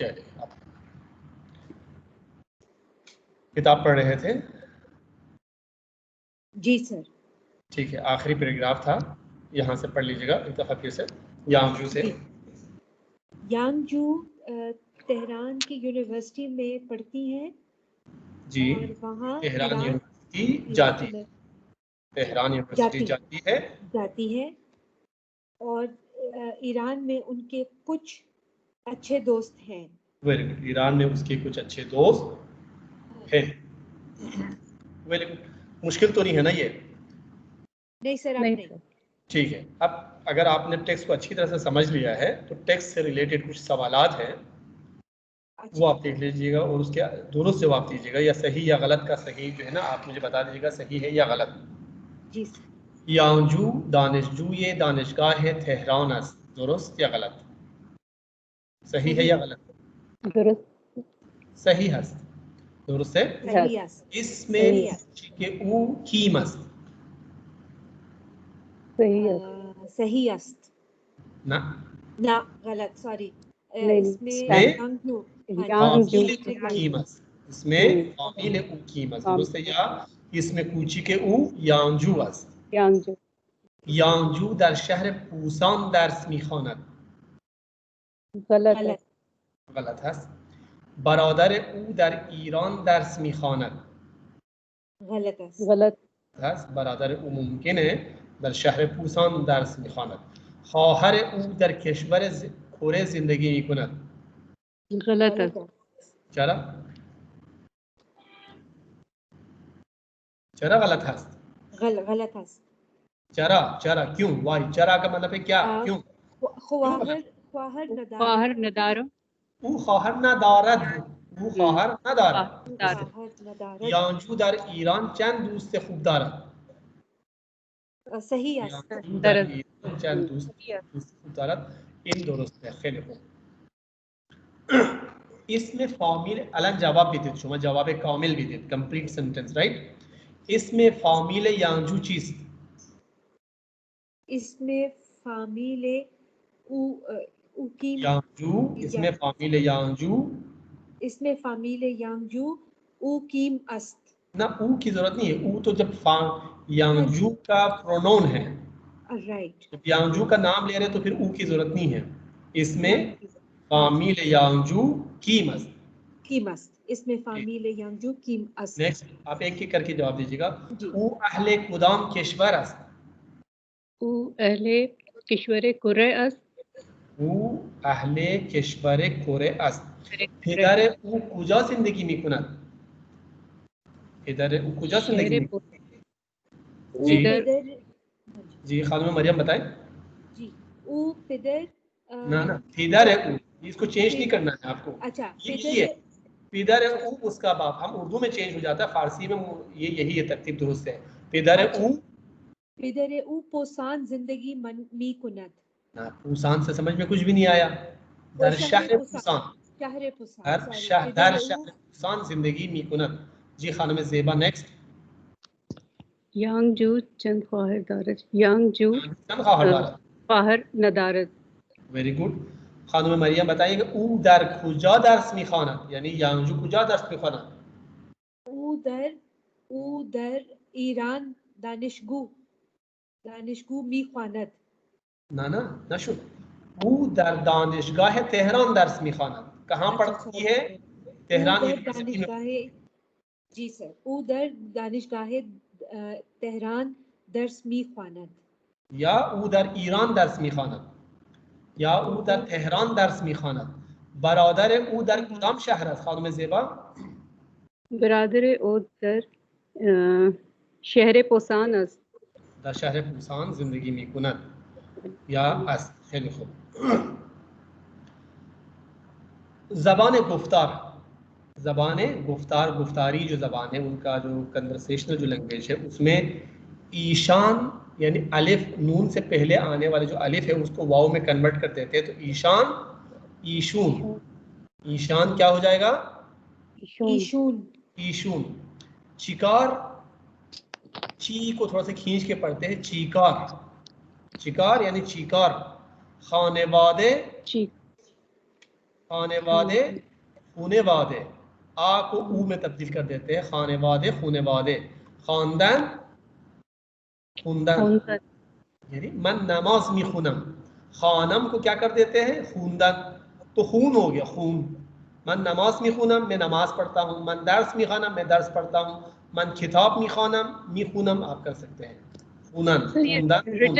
چلیے آپ کتاب پڑھ رہے تھے؟ جی سر. ٹھیک ہے، آخری پیراگراف تھا، یہاں سے پڑھ لیجیے گا ایک دفعہ پھر سے، یانگجو سے. یانگجو تہران کی یونیورسٹی میں پڑھتی ہیں جی، اور وہاں تہران یونیورسٹی جاتی ہے، تہران یونیورسٹی جاتی ہے اور ایران میں ان کے کچھ اچھے دوست ہیں. Very good. ایران میں اس کے کچھ اچھے دوست ہیں. Very good. مشکل تو نہیں ہے نا یہ؟ نہیں سر، اب نہیں. ٹھیک ہے. اب اگر آپ نے ٹیکسٹ کو اچھی طرح سے سمجھ لیا ہے تو ٹیکسٹ سے ریلیٹڈ کچھ سوالات ہیں وہ آپ دیکھ لیجیے گا اور اس کے دونوں سے جواب دیجیے گا، یا صحیح یا غلط کا صحیح جو ہے نا آپ مجھے بتا دیجیے گا صحیح ہے یا غلط. جی سر. یانگجو دانشجو یہ دانشگاہ ہے تہران است، درست یا غلط؟ صحیح ہے یا غلط؟ درست. صحیح است، درست ہے. اس میں کہ او کیم است. صحیح است. نہ غلط، سوری. اس میں یانگجو کیم است، اس میں فامیل او کیم است، درست ہے. یا اس میں کوچی کے او یانگجو است. یانگجو در شهر پوسان درس میخواند. غلط هست. برادر او در ایران درس میخواند. غلط هست. برادر او ممکنه در شهر پوسان درس میخواند. خواهر او در کشور کره زندگی میکند. غلط است. چرا؟ چرا غلط هست؟ غلط است. چرا کیوں؟ وائی. چرا کا مطلب ہے کیا؟ کیوں؟ خواهر ندارم. او خواهر ندارد. او خواهر ندارد. یانجو در ایران چند دوست خوب دارد؟ صحیح است. در ایران چند دوست خوب دارد. این درسته. خیلی خوب. اسم فامیل الان جواب بدید، شما جواب کامل بدید، کمپلیٹ سنٹنس، رائٹ. اسم فامیل یانجو چیست؟ اسم فامیل یانجو. اسم فامیل یانجو. اسم فامیل یانجو اوکیم است. نہ او کی ضرورت نہیں ہے. او تو جب یانجو کا پرونون ہے، رائٹ. جب یانجو کا نام لے رہے تو پھر او کی ضرورت نہیں ہے. اس میں فامیل یانجو کیم است. کیم است. اس میں فامیل یانجو کیم است. نیکسٹ آپ ایک ایک کر کے جواب دیجیے گا. او اہل کدام کشور است؟ او اہل کشور کره است. او اهل کشور کره است. پدر او کجا زندگی میکند؟ پدر او کجا زندگی میکند؟ جی خانم مریم بتائیں. جی او پدر نہ پدر او، اس کو چینج نہیں کرنا ہے آپ کو. اچھا پدر او اس کا باپ. ہم اردو میں چینج ہو جاتا ہے، فارسی میں یہی ہے ترتیب درست ہے. پدر او پوسان زندگی می کند. پوسان سے سمجھ میں کچھ بھی نہیں آیا. در شهر پوسان. در شهر پوسان زندگی می کند. جی خانم زیبا نیکسٹ. یانگجو چند خواهر دارد. یانگجو چند خواهر دارد؟ خواهر ندارد. Very good. خانم مریم بتائیے کہ او در کجا درس میخواند، یعنی یانگجو کجا درس میخواند؟ او در ایران دانشگو میخواند. نه نشد. او در دانشگاه تهران درس میخواند. کہاں پڑھتی ہے؟ تہران یونیورسٹی میں. جی سر. او در دانشگاه تهران درس میخواند. یا او در ایران درس میخواند، یا او در تهران درس میخواند. برادر او در کدام شهر است خانم زیبا؟ برادر او در شهر پوسان است. در شهر پوسان زندگی میکند یا است. خیلی خوب. زبان گفتار گفتاری جو زبان ہے ان کا جو کنورسیشنل جو لینگویج ہے اس میں ایشان یعنی الف نون سے پہلے آنے والے جو الف ہے اس کو واو میں کنورٹ کر دیتے ہیں تو ایشان ایشون. ایشان کیا ہو جائے گا؟ ایشون. چیکار، چی کو تھوڑا سا کھینچ کے پڑھتے ہیں چیکار یعنی چیکار. خانواده خانوادے خونوادے، آ کو او میں تبدیل کر دیتے ہیں، خانوادے خونوادے، خاندان خوندن، یعنی من نماز میخونم، خانم کو کیا کر دیتے ہیں خوندن، تو خون ہو گیا خون، من نماز میخونم میں نماز پڑھتا ہوں، من درس میخوانم میں درس پڑھتا ہوں، من کتاب میخونم آپ کر سکتے ہیں خونن خوندن خون۔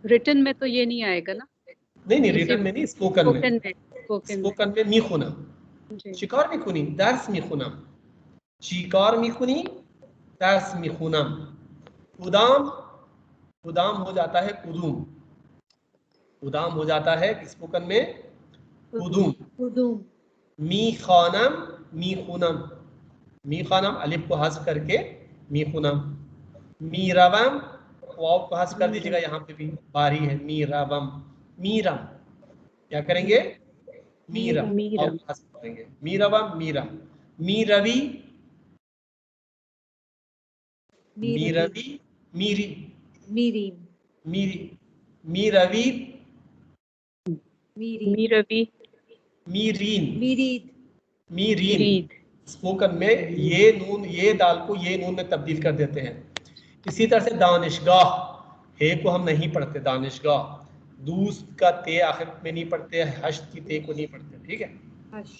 ریٹن میں تو یہ نہیں آئے گا نا؟ نہیں ریٹن میں نہیں، اسپوکن میں، اسپوکن میں میخونم، جی چیکار میخونی درس میخونم، چیکار میخونی درس میخونم، قدام قدام ہو جاتا ہے قدوم، قدام ہو جاتا ہے اسپوکن میں قدوم، قدوم، می خانم می خونم، می خانم الف کو حذف کر کے می خونم، می روم واو کو حذف کر دیجیے گا، یہاں پہ بھی باری ہے، می روم میرم، کیا کریں گے میرم، واو کو حذف کریں گے، می روم میرم، می روی می روی میری میریم، میری، می روی میروی میرین میرید، میرین، رید اسپوکن میں یہ نون یہ دال کو یہ نون میں تبدیل کر دیتے ہیں۔ اسی طرح سے دانشگاہ، ہے کو ہم نہیں پڑھتے دانشگاہ، دوست کا تے آخر میں نہیں پڑھتے، حشد کی تے کو نہیں پڑھتے، ٹھیک ہے، حش،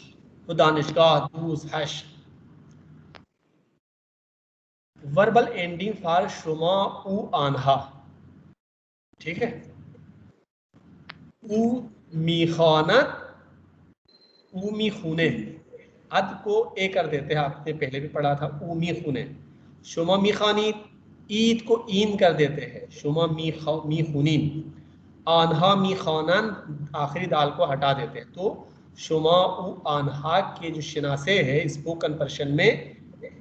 تو دانشگاہ دوست حش۔ وربل اینڈنگ فار شما او آنہا، ٹھیک ہے، او میخانت او میخونے، اد کو اے کر دیتے ہیں، آپ نے پہلے بھی پڑھا تھا، او میخونے، شما میخانید، عید کو این کر دیتے ہیں، شما میخونین، آنہا میخوانن آخری دال کو ہٹا دیتے ہیں، تو شما او آنہا کے جو شناسے ہے اسپوکن پرشن میں،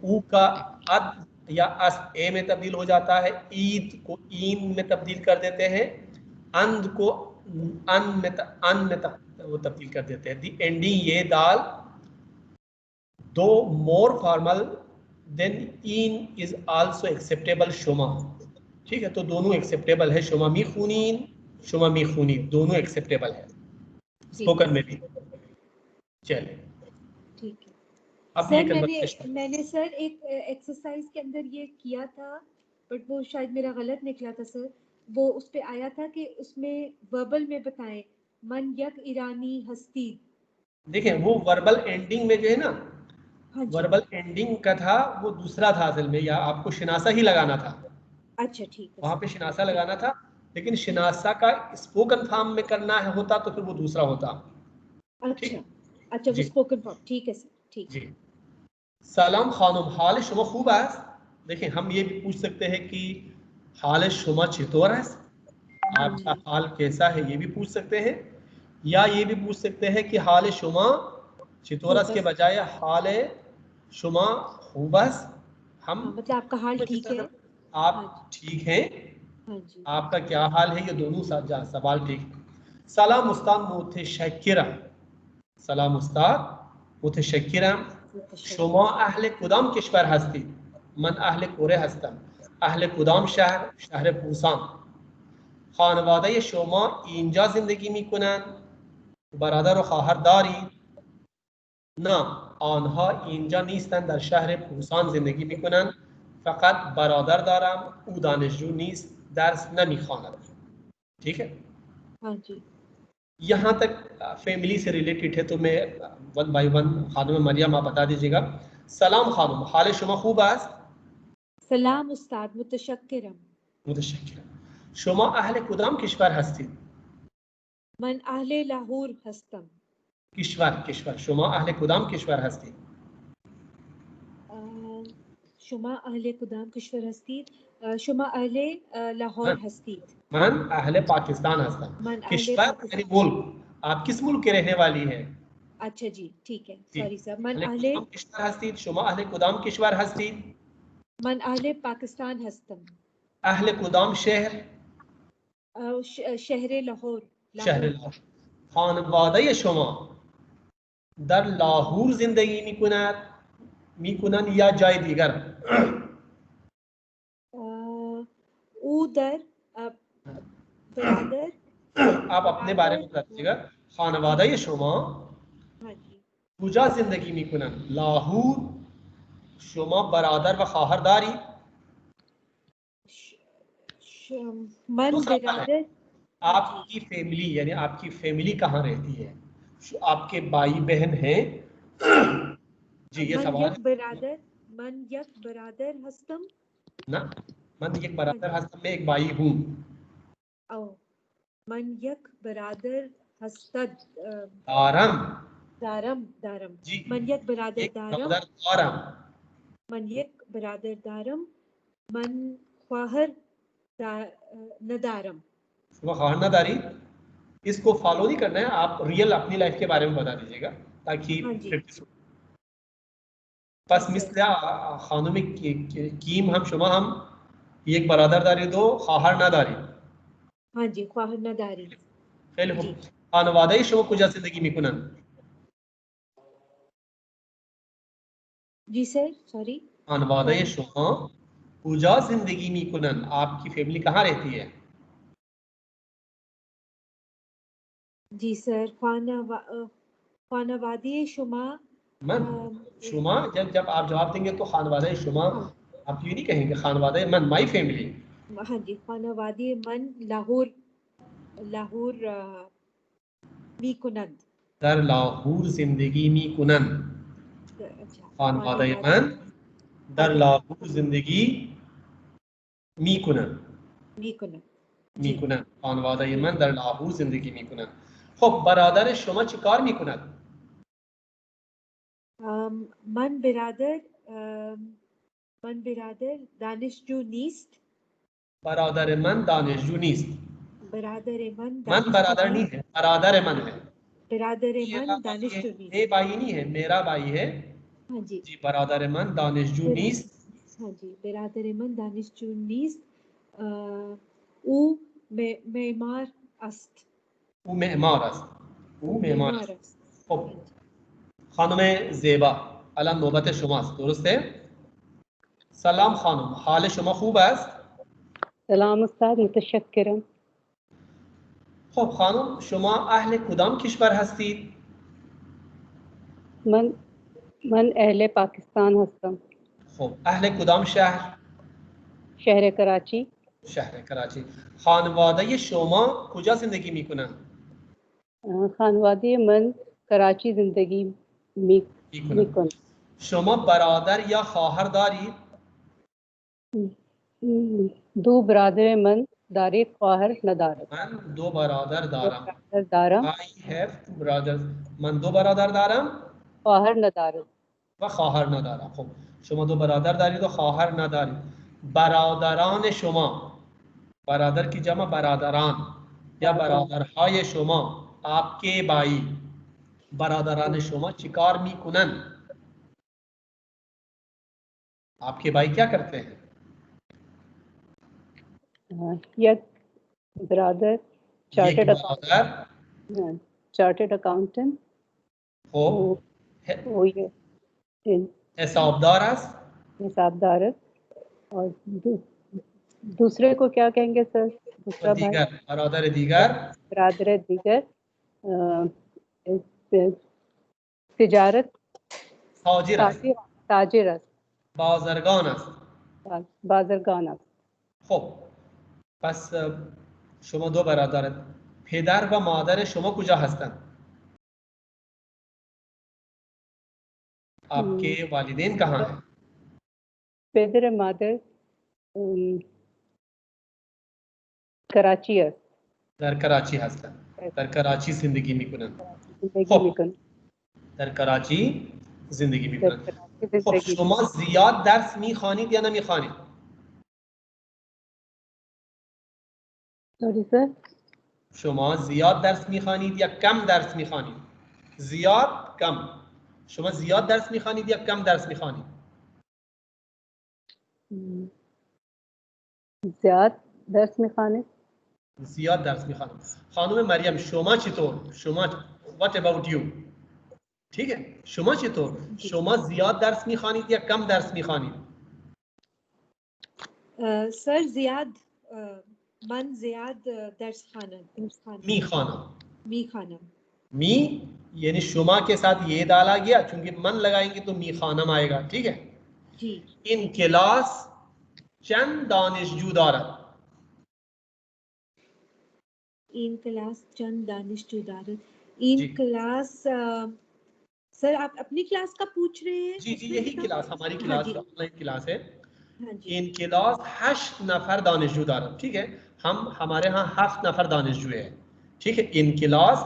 او کا اد یا اس اے میں تبدیل ہو جاتا ہے، عید کو این میں تبدیل کر دیتے ہیں، اند کو ان میں وہ تبدیل کر دیتے ہیں، دی اینڈنگ یہ دال دو more formal then an is also acceptable شما، ٹھیک ہے، تو دونوں ایکسیپٹیبل ہے، شما می خونین شما می خونین دونوں ایکسیپٹیبل ہے اسپوکن میں بھی۔ چلے ٹھیک ہے اب سر، یہ میں نے سر ایک ایکسرسائز کے اندر یہ کیا تھا، بٹ وہ شاید میرا غلط نکلا تھا سر، وہ اس پہ آیا تھا کہ اس میں وربل میں بتائیں من یک ایرانی ہستی، دیکھیں وہ وربل اینڈنگ میں جو ہے نا، ہاں جی، وربل اینڈنگ کا تھا وہ دوسرا تھا اصل میں، یا آپ کو شناسا ہی لگانا تھا، اچھا ٹھیک ہے وہاں سر، پہ شناسا لگانا تھا، لیکن شناسا کا اسپوکن فارم میں کرنا ہے ہوتا تو پھر وہ دوسرا ہوتا، ٹھیک اچھا اچھا، وہ جی اسپوکن فارم، ٹھیک ہے سر، ٹھیک جی۔ سلام خانم، حال شما خوب است؟ دیکھیں ہم یہ بھی پوچھ سکتے ہیں کہ حال شما چطور است، آپ کا حال کیسا ہے یہ بھی پوچھ سکتے ہیں، یا یہ بھی پوچھ سکتے ہیں کہ حال شما چطور است کے بجائے حال شما خوب است، ہم مطلب آپ کا حال ٹھیک ہے، آپ ٹھیک ہیں، ہاں جی، آپ کا کیا حال ہے، یہ دونوں سوال ٹھیک۔ سلام استاد متشکرم، سلام استاد متشکرم، شما اهل کدام کشور هستید؟ من اهل کره هستم. اهل کدام شهر؟ شهر پوسان. خانواده شما اینجا زندگی میکنند؟ برادر و خواهر دارید؟ نه، آنها اینجا نیستند، در شهر پوسان زندگی میکنند، فقط برادر دارم، او دانشجو نیست، درس نمیخواند، ٹھیک ہے، ہاں جی، یہاں تک فیملی سے ریلیٹڈ ہے، تو میں ون بائی ون خانم مریم آپ بتا دیجیے گا۔ سلام خانم، حال شما خوب است؟ سلام استاد متشکرم، متشکرم. شما اهل کدام کشور هستید؟ من اهل لاهور هستم. کشور شما اهل کدام کشور هستید؟ شما اهل کدام کشور هستید؟ شما اهل لاهور هستید. من اهل پاکستان هستم. من اهل کشور یعنی ملک، آپ کس ملک کے رہنے والی ہیں؟ اچھا جی ٹھیک ہے، سوری سر، من اهل اهل کدام کشور هستید؟ شما اهل کدام کشور هستید؟ من اهل پاکستان هستم. اهل کدام شهر؟ شهر لاهور. شهر لاهور. خانواده شما در لاهور زندگی میکنند یا جای دیگر؟ او در برادر آپ اپنے بارے میں بتا دیجیے گا، خانواده شما کجا زندگی میکنن؟ لاهور. شما برادر و خواهر داری؟ من تو سوال ہے برادر آپ کی فیملی یعنی آپ کی فیملی کہاں رہتی ہے؟ آپ کے بھائی بہن ہیں؟ جی یہ سوال ہے. من یک برادر ہستم. نا من یک برادر ہستم، میں ایک بھائی ہوں. او من یک برادر ہستد دارم دارم جی من یک برادر ایک دارم. برادر دارم. من یک برادر دارم. من خواہر ندارم. شما خواہر نداری؟ اس کو فالو نہیں کرنا ہے، آپ ریئل اپنی لائف کے بارے میں بتا دیجیے گا تاکہ پریکٹس ہو. پس مثل خانم کیم ہم شما ہم یک برادر داری دو خواهر نداری. ہاں جی خواہر نداری. خیلی خوب. خانواده شما کجا زندگی میکنن؟ جی سر سوری. خانواده شما کجا زندگی میکنن؟ آپ کی فیملی کہاں رہتی ہے؟ جی سر خانواده شما من شما جب آپ جواب دیں گے تو خانواده شما آپ یہ نہیں کہیں گے خانواده من مائی فیملی. ہاں جی خانواده من لاہور میکنند. در لاہور زندگی میکنن. خانواده من در لاهور زندگی میکنن. خانواده من در لاهور زندگی میکنن. خب برادر شما چی کار میکند؟ من برادر دانشجو نیست. برادر من دانشجو نیست. برادر من برادر نہیں ہے، برادر من ہے. برادر من دانشجو نیست. میرا بھائی نہیں ہے، میرا بھائی ہے. ہاں جی جی برادر من دانشجو نیست. ہاں جی برادر من دانشجو نیست. او معمار است. او معمار است. او معمار است. است. خب خانم زیبا الان نوبت شماست، درسته؟ سلام خانم، حال شما خوب است؟ سلام استاد، متشکرم. خب خانم شما اهل کدام کشور هستید؟ من اہل پاکستان هستم. خب اهل کدام شهر؟ شهر کراچی. شهر کراچی. خانواده شما کجا زندگی میکنن؟ خانواده من کراچی زندگی میکنند. شما برادر یا خواهر دارید؟ دو برادر من دارید، خواهر ندارد. من دو برادر دارم. دارم. I have two brothers. من دو برادر دارم خواهر ندارد. و خواهر ندارم. خب شما دو برادر دارید و خواهر ندارید. برادران شما، برادر کی جمع برادران یا برادرهای شما، آپ کے بھائی برادران شما چیکار میکنن؟ آپ کے بھائی کیا کرتے ہیں؟ یک برادر چارٹرڈ اکاؤنٹنٹ ہو حسابدار است. حسابدار ہے. اور دوسرے کو کیا کہیں گے سر؟ دوسرا دیگر برادر دیگر برادر دیگر تجارت تاجر است. بازرگان است. بازرگان است. خب پس شما دو برادرت. پدر و مادر شما کجا هستند؟ آپ کے والدین کہاں ہیں؟ پدر مادر کراچی است. در کراچی هستند. در کراچی زندگی میکنند. در کراچی زندگی میکنند. خب شما زیاد درس میخوانید یا نمیخوانید؟ Sorry sir? شما زیاد درس میخوانید یا کم درس میخوانید؟ زیاد کم. شما زیاد درس میخوانید یا کم درس میخوانید؟ زیاد درس میخوانید. زیاد درس میخوانید. خانم مریم شما چطور؟ شما what about you؟ ٹھیک ہے شما چطور؟ شما زیاد درس میخوانید یا کم درس میخوانید؟ سر من زیاد درس خوانم. میخوانم. میخوانم. می یعنی شما کے ساتھ یہ ڈالا گیا, چونکہ من لگائیں گے تو می خانم آئے گا. ٹھیک ہے, جی. ان کلاس چند دانشجو دارد. ان کلاس چند دانشجو دارد. ان جی کلاس سر آپ اپنی کلاس کا پوچھ رہے ہیں؟ جی جی یہی کلاس ہماری ہاں کلاس جی. آن لائن کلاس ہے. ہاں جی. ان کلاس 8 نفر دانشجو دارد. ٹھیک ہے, ہمارے ہاں 7 نفر دانشجو ہے. ٹھیک ہے, ان کلاس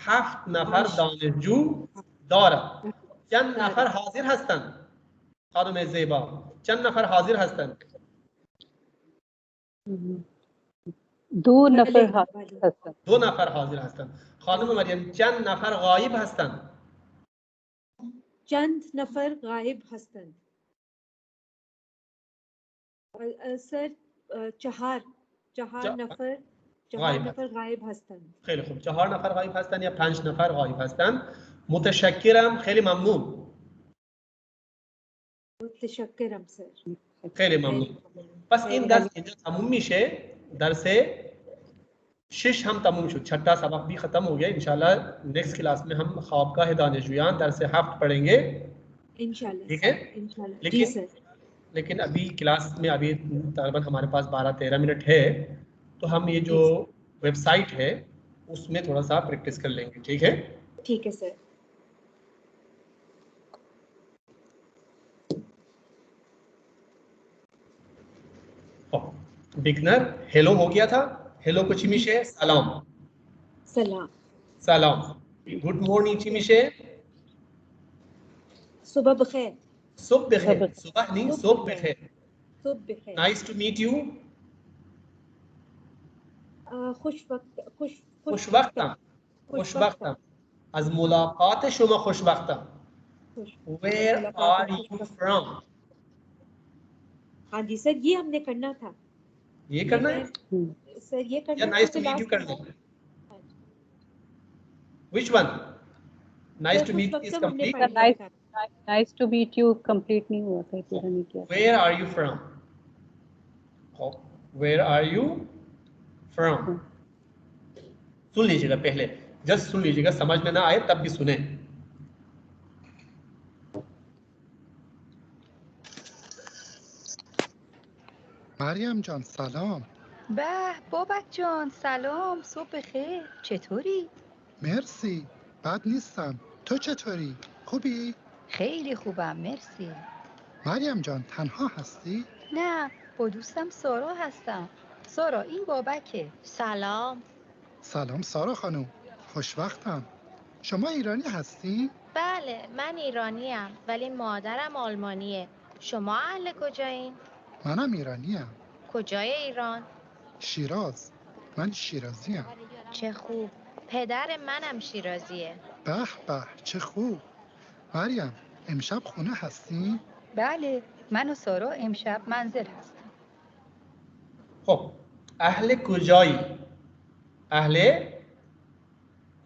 7 نفر دانشجو دارد. چند نفر حاضر هستند. خانم زیبا چند نفر حاضر هستند؟ 2 نفر حاضر هستند. 2 نفر حاضر هستند. خانم مریم چند نفر غایب هستند؟ چند نفر غائب هستند. سر 4 نفر غائب هستند. خیلی خوب, 4 نفر غایب هستند یا 5 نفر غایب هستند. متشکرم, خیلی ممنون. متشکرم سر. خیلی ممنون. پس این درس اینجا تموم میشه. درس 6 هم تموم شد. چھٹا سبق بھی ختم ہو گیا. انشاءاللہ نیکسٹ کلاس میں ہم خوابگاہ دانشجویان درس 7 پڑھیں گے. انشاءاللہ. ٹھیک ہے, انشاءاللہ. جی سر. لیکن ابھی کلاس میں ابھی تقریباً ہمارے پاس 12-13 منٹ ہے, تو ہم یہ جو ویب سائٹ ہے اس میں تھوڑا سا پریکٹس کر لیں گے. ٹھیک ہے, ٹھیک ہے سر. بگنر ہیلو ہو گیا تھا. ہیلو کو چی میشه؟ سلام. سلام. سلام. گڈ مورننگ چی میشه؟ صبح بخیر. صبح بخیر. صبح نہیں, صبح بخیر. صبح بخیر. Nice to meet you. خوش وقتم. خوش وقتم. از ملاقات شما خوشبختم. Where are you from? ہاں جی سر, یہ ہم نے کرنا تھا. یہ کرنا ہے سر, یہ یا کرنا نائس ٹو میٹ یو کرنا ہے؟ Which one? Nice to meet you is complete. Nice to meet you complete نہیں ہوا تھا, پورا نہیں کیا. Where are you from? Where are you from? سن لیجیے گا پہلے, جسٹ سن لیجیے گا, سمجھ میں نہ آئے تب بھی سنیں. مریم جان سلام. به بابک جان سلام, صبح بخیر, چطوری؟ مرسی, بد نیستم. تو چطوری؟ خوبی؟ خیلی خوبم مرسی. مریم جان تنها هستی؟ نه, با دوستم سارا هستم. سارا این بابکه. سلام. سلام سارا خانم, خوشوقتم. شما ایرانی هستی؟ بله من ایرانیم ولی مادرم آلمانیه. شما اهل کجایین؟ منم ایرانیم. کجای ایران؟ شیراز. من شیرازیم. چه خوب. پدر منم شیرازیه. به به چه خوب. مریم امشب خونه هستی؟ بله, من و سارا امشب منزل هستم. خب اهل کجایی؟ اهل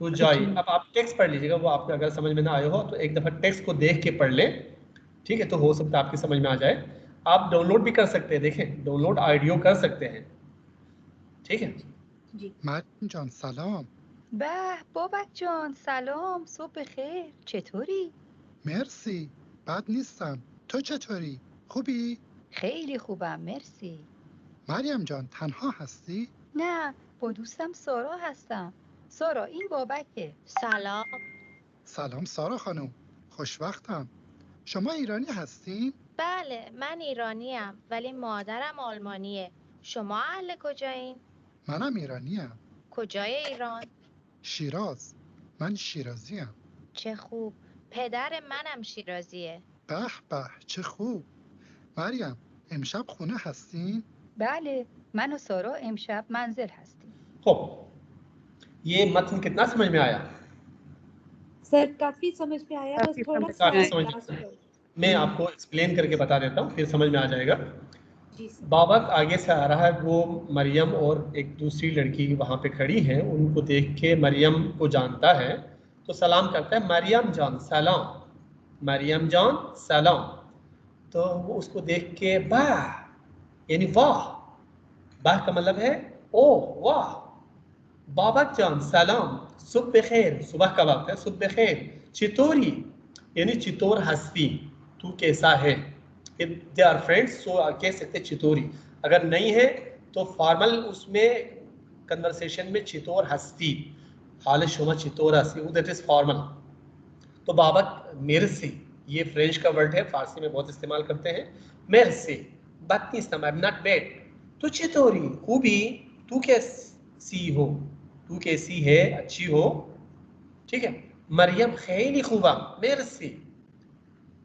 کجایی. اب آپ ٹیکسٹ پڑھ لیجیے گا, وہ آپ کو اگر سمجھ میں نہ آئے ہو تو ایک دفعہ ٹیکسٹ کو دیکھ کے پڑھ لیں. ٹھیک ہے, تو ہو سکتا ہے آپ کی سمجھ میں آ جائے. آپ ڈاؤن لوڈ بھی کر سکتے ہیں, دیکھیں ڈاؤن لوڈ آڈیو کر سکتے ہیں. ٹھیک ہے. جی. مریم جان سلام. به بابک جان سلام, صبح بخیر, چطوری؟ مرسی, بد نیستم. تو چطوری؟ خوبی؟ خیلی خوبم مرسی. مریم جان تنها هستی؟ نه, با دوستم سارا هستم. سارا این بابکه. سلام. سلام سارا خانم, خوشوقتم. شما ایرانی هستی؟ بله من ایرانیم ولی مادرم آلمانیه. شما اهل کجایین؟ منم ایرانیم. کجای ایران؟ شیراز. من شیرازیم. چه خوب. پدر منم شیرازیه. به به چه خوب. مریم امشب خونه هستین؟ بله, من و سارا امشب منزل هستیم. خب یہ متن کتنا سمجھ میں آیا؟ سر کافی سمجھ میں آیا, بس تھوڑا سا کافی سمجھ لاسٹ پر. میں آپ کو ایکسپلین کر کے بتا دیتا ہوں, پھر سمجھ میں آ جائے گا. جی سر. بابک آگے سے آ رہا ہے, وہ مریم اور ایک دوسری لڑکی وہاں پہ کھڑی ہیں, ان کو دیکھ کے مریم کو جانتا ہے تو سلام کرتا ہے, مریم جان سلام. مریم جان سلام. تو وہ اس کو دیکھ کے واہ یعنی واہ, واہ کا مطلب ہے او واہ, بابک جان سلام، صبح بخیر، صبح کا وقت ہے، صبح بخیر. چطوری یعنی چطور ہستی، تو کیسا ہے. دے آر فرینڈس سو کہہ سکتے چطوری. اگر نہیں ہے تو فارمل اس میں کنورسیشن میں چطور ہستی، حال شما چطور ہستی، دیٹ از فارمل. تو بابک مرسی یہ فرینچ کا ورڈ ہے، فارسی میں بہت استعمال کرتے ہیں. مرسی بد نیستم، I'm not bad. تو چطوری خوبی، تو کیسی ہو، تو کیسی ہے اچھی ہو. ٹھیک ہے. مریم خیلی خوبم مرسی.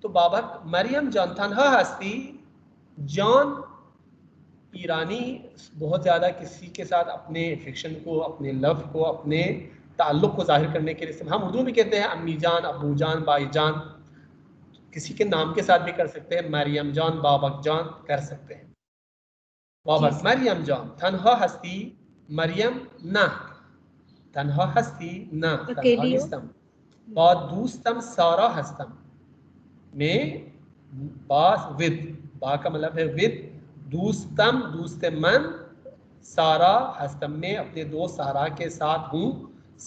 تو بابک مریم جان تنہا ہستی. جان ایرانی بہت زیادہ کسی کے ساتھ اپنے افیکشن کو، اپنے لو کو، اپنے تعلق کو ظاہر کرنے کے لیے ہم اردو میں کہتے ہیں امی جان، ابو جان، بھائی جان. کسی کے نام کے ساتھ بھی کر سکتے ہیں، مریم جان، بابک جان کر سکتے ہیں. بابک مریم جان تنہا ہستی. مریم نہ تنہا ہستی، نہ تنہا اکیلی ہو. نیستم. با دوستم سارا ہستم. میں با ود، با کا مطلب ہے ود، دوستم دوست من، سارا ہستم میں اپنے دوست سارا کے ساتھ ہوں.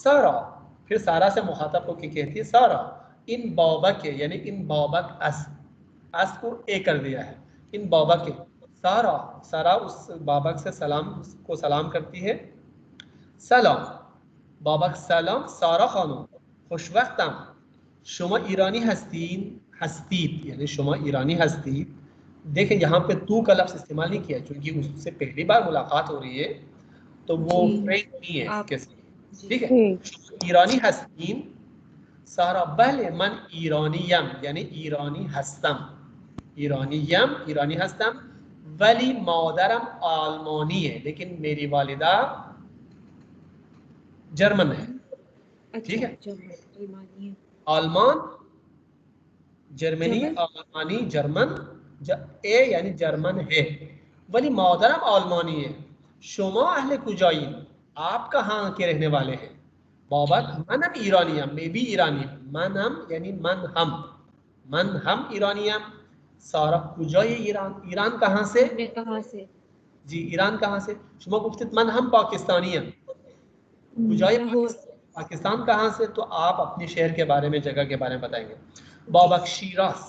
سارا پھر سارا سے مخاطب ہو کے کہتی ہے سارا. ان بابک یعنی ان بابک اس کو اے کر دیا ہے. ان بابک سارا، سارا اس بابک سے سلام کو سلام کرتی ہے. سلام بابک سلام سارا خانم خوش وقتم. شما ایرانی ہستید یعنی شما ایرانی ہستید. دیکھیں یہاں پہ تو کا لفظ استعمال نہیں کیا چونکہ اس سے پہلی بار ملاقات ہو رہی ہے تو وہ فرینڈ نہیں ہے اس کے ساتھ. ٹھیک ہے. ایرانی ہستین. سارا بله من ایرانیم یعنی ایرانی هستم. ایرانیم ایرانی هستم ولی مادرم آلمانیه لیکن میری والدہ جرمن ہے. ٹھیک ہے. آلمان جرمنی آلمانی جرمن اے یعنی جرمن ہے ولی مادرم آلمانی ہے. شما اہل کجایی آپ کہاں کے رہنے والے ہیں. بابک منم ایرانیم میں بھی ایرانی ہوں. منم یعنی من ہم ایرانیم. سارا کجای ایران ایران کہاں سے کہاں سے جی ایران کہاں سے شما گفتید من ہم پاکستانیم. کجای پاکستان کہاں سے تو آپ اپنے شہر کے بارے میں جگہ کے بارے میں بتائیں گے. بابک شیراز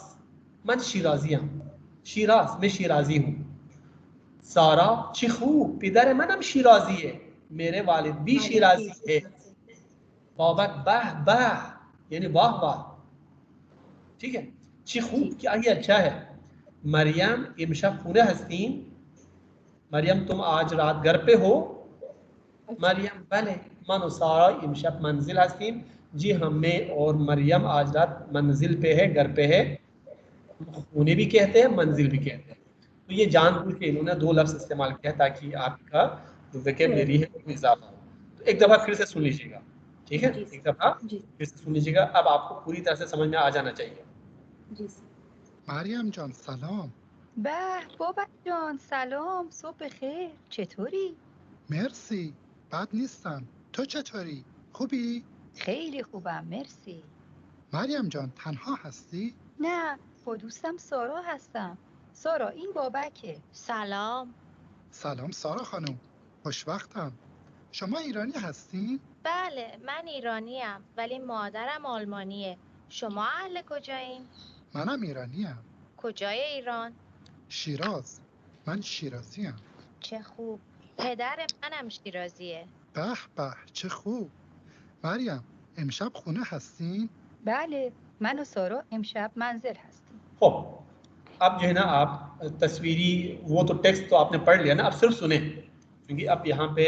من شیرازی ہم. شیراز میں شیرازی ہوں. سارا چی خوب پدر منم شیرازی ہے میرے والد بھی شیرازی ہے. بابک بہ بہ یعنی واہ واہ. ٹھیک ہے. چی خوب کیا ہی اچھا ہے. مریم امشب خونه هستین. مریم تم آج رات گھر پہ ہو. مریم بله من و سارا امشب منزل هستیم. جی ہم میں اور مریم آج رات منزل پہ ہے، گھر پہ ہے. خونے بھی کہتے ہیں منزل بھی کہتے ہیں. تو یہ جان بوجھ کے انہوں نے دو لفظ استعمال کیا تاکہ آپ کا جو ویکیبلری ہے وہ اضافہ ہو. تو ایک دفعہ پھر سے سن لیجیے گا. ٹھیک ہے. ایک دفعہ پھر سے سن لیجیے گا. اب آپ کو پوری طرح سے سمجھ میں آ جانا چاہیے. مریم جان سلام. به بابک جان سلام، صبح بخیر، چطوری؟ مرسی بد نیستم. تو چطوری؟ خوبی؟ خیلی خوبم مرسی. مریم جان تنها هستی؟ نه با دوستم سارا هستم. سارا این بابکه. سلام. سلام سارا خانم خوش وقتم. شما ایرانی هستین؟ بله من ایرانیم ولی مادرم آلمانیه. شما اهل کجایین؟ منم ایرانیم. کجای ایران؟ شیراز. من شیرازیم. چه خوب. پدر منم شیرازیه. به به چه خوب. مریم امشب خونه هستین؟ بله من و سارا امشب منزل هستیم. خب اب جو ہے نا آپ تصویری وہ تو ٹیکسٹ تو آپ نے پڑھ لیا نا، اب صرف سنیں کیونکہ اب یہاں پہ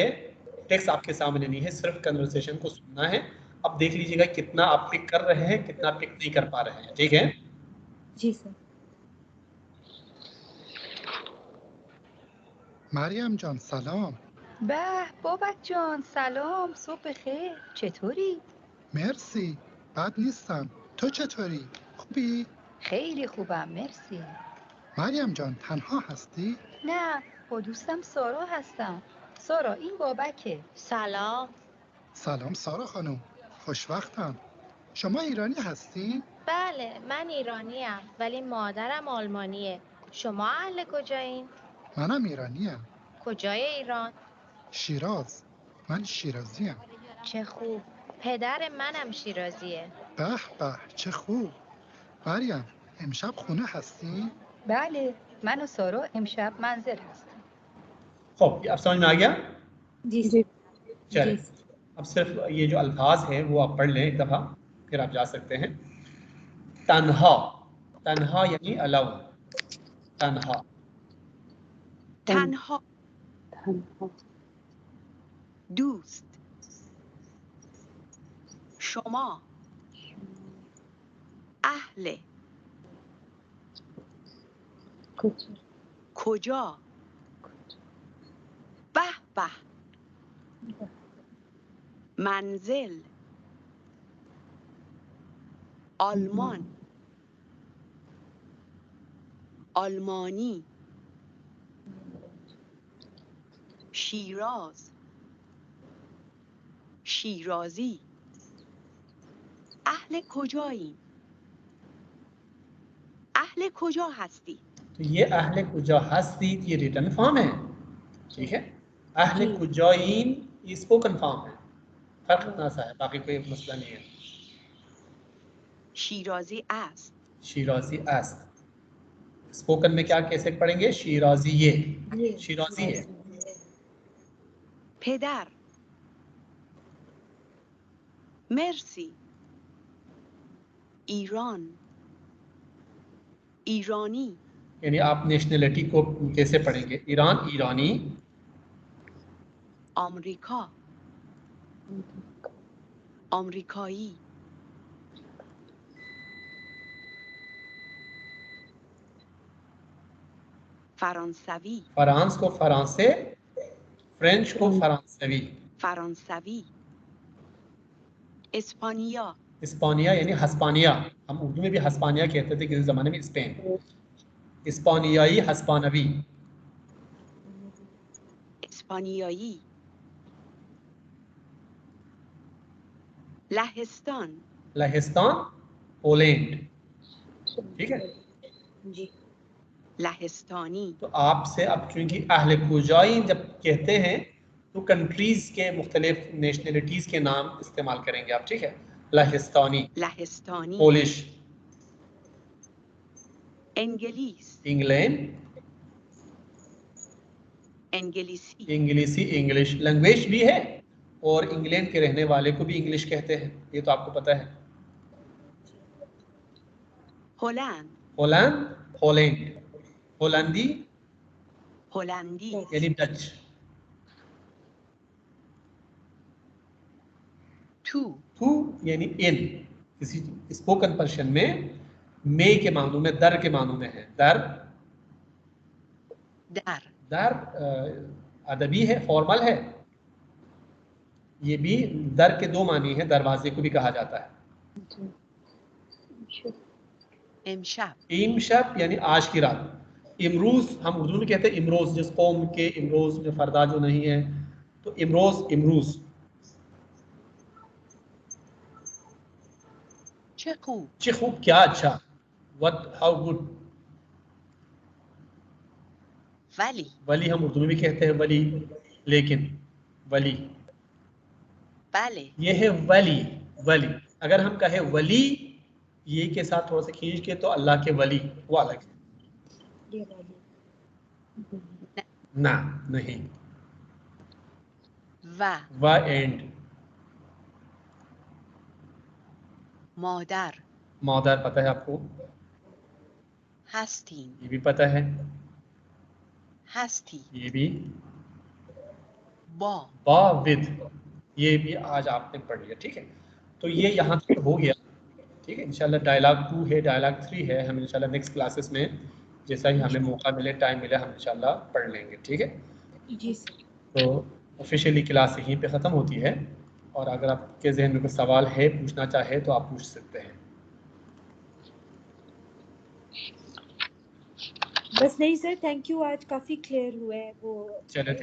ٹیکسٹ آپ کے سامنے نہیں ہے، صرف کنورسیشن کو سننا ہے. اب دیکھ لیجیے گا کتنا آپ پک کر رہے ہیں کتنا پک نہیں کر پا رہے ہیں. ٹھیک ہے. جی سر. مریم جان سلام. به بابک جان سلام، صبح بخیر، چطوری؟ مرسی بد نیستم. تو چطوری؟ خوبی؟ خیلی خوبم مرسی. مریم جان تنها هستی؟ نه با دوستم سارا هستم. سارا این بابکه. سلام. سلام سارا خانم خوش وقتم. شما ایرانی هستین؟ بله من ایرانیم ولی مادرم آلمانیه. شما اهل کجایین؟ منم ایرانیم. کجای ایران؟ شیراز. من شیرازیم. چه خوب. پدر منم شیرازیه. به به چه خوب. مریم امشب خونه هستی؟ بله، من و سارا امشب منزل هستیم. خب اب سمجھ میں آ گیا؟ جی جی چلیں اب صرف یہ جو الفاظ ہیں وہ آپ پڑھ لیں ایک دفعہ، پھر آپ جا سکتے ہیں. تنہا، تنہا یعنی alone، تنہا. تنها، تنہا دوست، شما، اهل، کچھ کجا، به به، منزل، آلمان، آلمانی، شیراز، شیرازی. اهل کجایی؟ اهل کجا هستی؟ تو یہ اہل کجا ہستی یہ ریٹن فارم ہے، ٹھیک ہے. اہل کجائین یہ اسپوکن فارم ہے، فرق اتنا سا ہے، باقی کوئی مسئلہ نہیں ہے. شیرازی است. شیرازی است. اسپوکن میں کیا کیسے پڑھیں گے؟ شیرازی یہ شیرازی ہے. پدر، مرسی، ایران، ایرانی، یعنی آپ نیشنلٹی کو کیسے پڑھیں گے؟ ایران ایرانی، آمریکا، آمریکایی، فرانسوی، فرانس کو فرانسے، فرینچ کو فرانسوی. فرانسوی، اسپانیا، اسپانیا یعنی ہسپانیہ، ہم اردو میں بھی ہسپانیہ کہتے تھے کسی زمانے میں، اسپین. اسپانیائی، ہسپانوی. اسپانیایی، لهستان، لہستان، پولینڈ. ٹھیک ہے. لهستانی، تو آپ سے اب چونکہ اہل کجائی جب کہتے ہیں تو کنٹریز کے مختلف نیشنلٹیز کے نام استعمال کریں گے آپ، ٹھیک ہے. لہستانی، لهستانی، پولش، انگلیس، انگلینڈ، انگلیسی، انگلیسی، انگلش لینگویج بھی ہے، اور انگلینڈ کے رہنے والے کو بھی انگلش کہتے ہیں، یہ تو آپ کو پتہ ہے. هلند، ہولینڈ، ہولینڈ، ہولندی هلندی، یعنی ڈچ. تو، تو یعنی ان، کسی اسپوکن پرشن میں کے معنوں میں، در کے معنوں میں ہے. در، در، در ادبی ہے، فارمل ہے. یہ بھی در کے دو معنی ہیں، دروازے کو بھی کہا جاتا ہے. امشب، امشب یعنی آج کی رات. امروز ہم اردو میں کہتے ہیں امروز، جس قوم کے امروز میں فردا جو نہیں ہے تو امروز، امروز. چه خوب، چه خوب کیا اچھا. what how good. ولی، ولی ہم اردو میں بھی کہتے ہیں ولی، لیکن ولی بله، یہ ہے ولی. ولی اگر ہم کہیں ولی یہ کے ساتھ تھوڑا سا کھینچ کے تو اللہ کے ولی، وہ الگ ہے. نہ، نہیں. و اینڈ. مادر، مادر پتہ ہے آپ کو، هستیم، یہ بھی پتہ ہے، هستی، یہ بھی. با، با ود، یہ بھی آج آپ نے پڑھ لیا، ٹھیک ہے. تو یہ یہاں تک ہو گیا، ٹھیک ہے. انشاءاللہ ڈائلاگ 2 ہے، ڈائلاگ 3 ہے، ہم انشاءاللہ نیکسٹ کلاسز میں جیسا ہی ہمیں موقع ملے، ٹائم ملے، ہم انشاءاللہ پڑھ لیں گے، ٹھیک ہے. جی سر. تو آفیشیلی کلاس یہیں پہ ختم ہوتی ہے، اور اگر آپ کے ذہن میں کوئی سوال ہے، پوچھنا چاہے تو آپ پوچھ سکتے ہیں. بس نہیں سر، تھینک یو، آج کافی کلیئر ہوا ہے وہ. چلے